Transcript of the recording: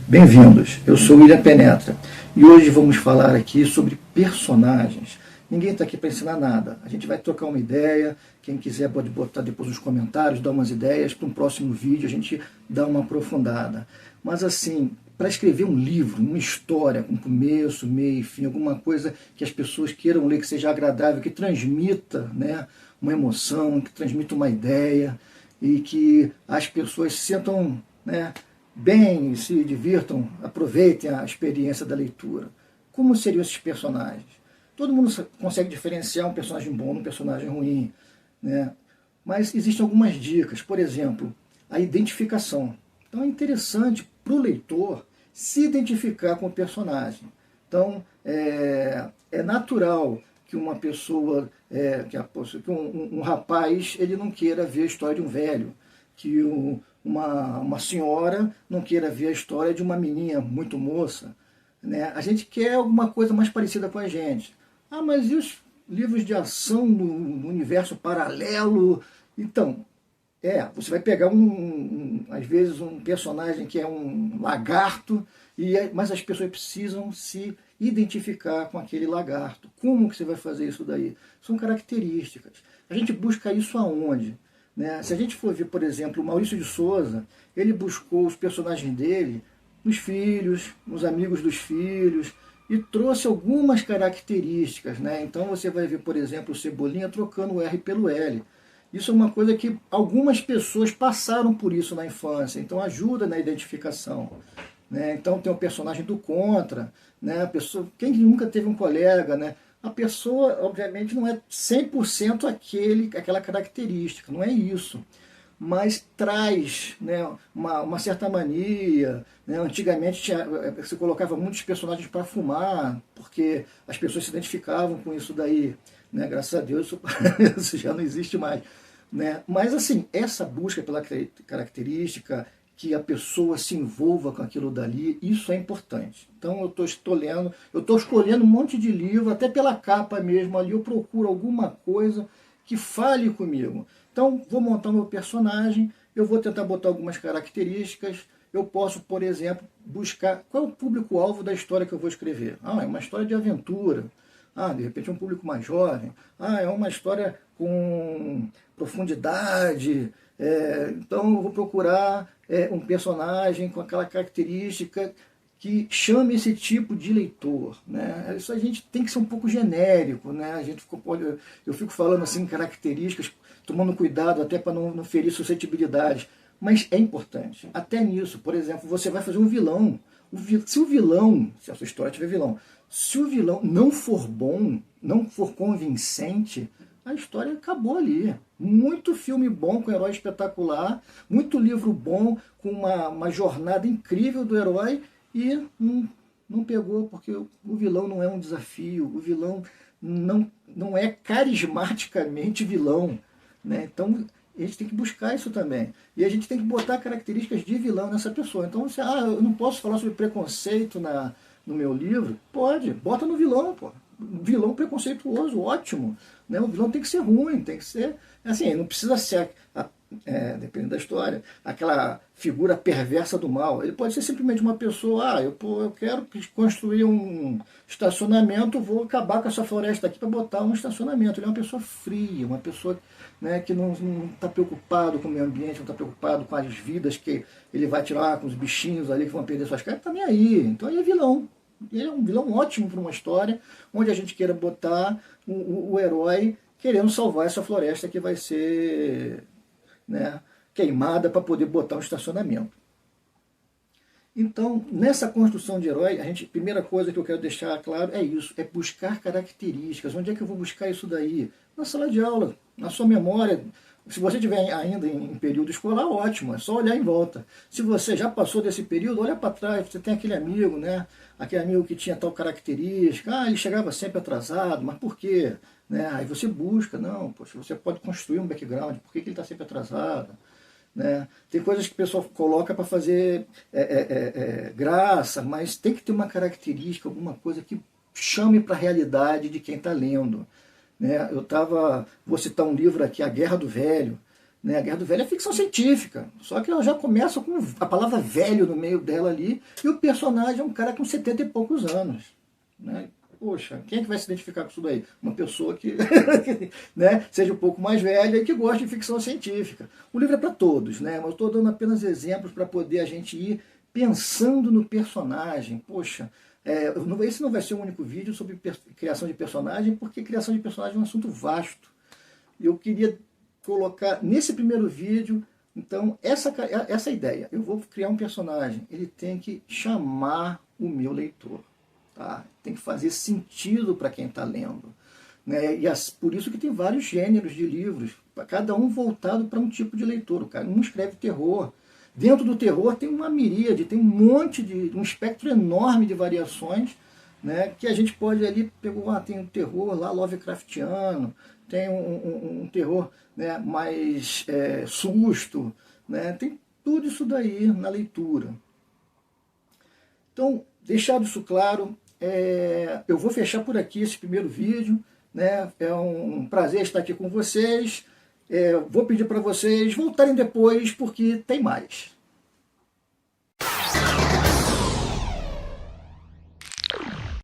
Bem-vindos, eu sou William Penetra e hoje vamos falar aqui sobre personagens. Ninguém está aqui para ensinar nada, a gente vai trocar uma ideia, quem quiser pode botar depois nos comentários, dar umas ideias, para um próximo vídeo a gente dá uma aprofundada. Mas assim, para escrever um livro, uma história com começo, meio e fim, alguma coisa que as pessoas queiram ler, que seja agradável, que transmita, né, uma emoção, que transmita uma ideia e que as pessoas se sintam, né, bem, se divirtam, aproveitem a experiência da leitura. Como seriam esses personagens? Todo mundo consegue diferenciar um personagem bom de um personagem ruim, né? Mas existem algumas dicas. Por exemplo, a identificação. Então é interessante para o leitor se identificar com o personagem. Então é natural que uma pessoa, que um rapaz, ele não queira ver a história de um velho, que uma senhora não queira ver a história de uma menina muito moça, né? A gente quer alguma coisa mais parecida com a gente. Ah, mas e os livros de ação no universo paralelo? Então, você vai pegar às vezes um personagem que é um lagarto, mas as pessoas precisam se identificar com aquele lagarto. Como que você vai fazer isso daí? São características. A gente busca isso aonde? Né? Se a gente for ver, por exemplo, o Maurício de Souza, ele buscou os personagens dele nos filhos, nos amigos dos filhos, e trouxe algumas características. Né? Então você vai ver, por exemplo, o Cebolinha trocando o R pelo L. Isso é uma coisa que algumas pessoas passaram por isso na infância, então ajuda na identificação. Né? Então tem o personagem do Contra, né? A pessoa, quem nunca teve um colega, né? A pessoa, obviamente, não é 100% aquela característica, não é isso. Mas traz, né, uma certa mania. Né? Antigamente se colocava muitos personagens para fumar, porque as pessoas se identificavam com isso daí. Né? Graças a Deus isso já não existe mais. Né? Mas assim, essa busca pela característica, que a pessoa se envolva com aquilo dali, isso é importante. Então eu estou escolhendo um monte de livro, até pela capa mesmo ali, eu procuro alguma coisa que fale comigo. Então vou montar meu personagem, eu vou tentar botar algumas características, eu posso, por exemplo, buscar qual é o público-alvo da história que eu vou escrever. Ah, é uma história de aventura. Ah, de repente é um público mais jovem. Ah, é uma história com profundidade. Então eu vou procurar um personagem com aquela característica que chame esse tipo de leitor. Né? Isso a gente tem que ser um pouco genérico. Né? Eu fico falando assim características, tomando cuidado até para não ferir suscetibilidades. Mas é importante. Até nisso, por exemplo, você vai fazer um vilão. Se a sua história tiver vilão, se o vilão não for bom, não for convincente, a história acabou ali. Muito filme bom com herói espetacular, muito livro bom com uma jornada incrível do herói e não pegou, porque o vilão não é um desafio, o vilão não é carismaticamente vilão. Né? Então a gente tem que buscar isso também. E a gente tem que botar características de vilão nessa pessoa. Então, eu não posso falar sobre preconceito no meu livro? Pode, bota no vilão, pô. Vilão preconceituoso, ótimo. Né? O vilão tem que ser ruim, tem que ser... Assim, não precisa ser, dependendo da história, aquela figura perversa do mal. Ele pode ser simplesmente uma pessoa, eu quero construir um estacionamento, vou acabar com essa floresta aqui para botar um estacionamento. Ele é uma pessoa fria, uma pessoa, né, que não está preocupado com o meio ambiente, não está preocupado com as vidas que ele vai tirar, com os bichinhos ali que vão perder suas casas, está nem aí. Então ele é vilão. Ele é um vilão ótimo para uma história onde a gente queira botar o herói querendo salvar essa floresta que vai ser, né, queimada para poder botar um estacionamento. Então, nessa construção de herói, a primeira coisa que eu quero deixar claro é isso, é buscar características. Onde é que eu vou buscar isso daí? Na sala de aula, na sua memória. Se você estiver ainda em período escolar, ótimo, é só olhar em volta. Se você já passou desse período, olha para trás, você tem aquele amigo, né? Aquele amigo que tinha tal característica, ele chegava sempre atrasado, mas por quê? Né? Aí você busca, não, poxa, você pode construir um background, por que ele está sempre atrasado? Né? Tem coisas que o pessoal coloca para fazer graça, mas tem que ter uma característica, alguma coisa que chame para a realidade de quem está lendo. Né? Vou citar um livro aqui, A Guerra do Velho, né? A Guerra do Velho é ficção científica, só que ela já começa com a palavra velho no meio dela ali, e o personagem é um cara com 70 e poucos anos, né? Poxa, quem é que vai se identificar com isso daí? Uma pessoa que né, seja um pouco mais velha e que goste de ficção científica. O livro é para todos, né? Mas eu estou dando apenas exemplos para poder a gente ir pensando no personagem. Poxa, esse não vai ser um único vídeo sobre criação de personagem, porque criação de personagem é um assunto vasto. Eu queria colocar nesse primeiro vídeo, então, essa ideia. Eu vou criar um personagem, ele tem que chamar o meu leitor. Tá? Tem que fazer sentido para quem está lendo. Né? E por isso que tem vários gêneros de livros, cada um voltado para um tipo de leitor. O cara, um escreve terror. Dentro do terror tem uma miríade, tem um espectro enorme de variações, né? Que a gente pode ali pegar, tem um terror lá Lovecraftiano, tem um terror, né, mais susto, né? Tem tudo isso daí na leitura. Então, deixado isso claro, eu vou fechar por aqui esse primeiro vídeo, né? É um prazer estar aqui com vocês. Vou pedir para vocês voltarem depois, porque tem mais.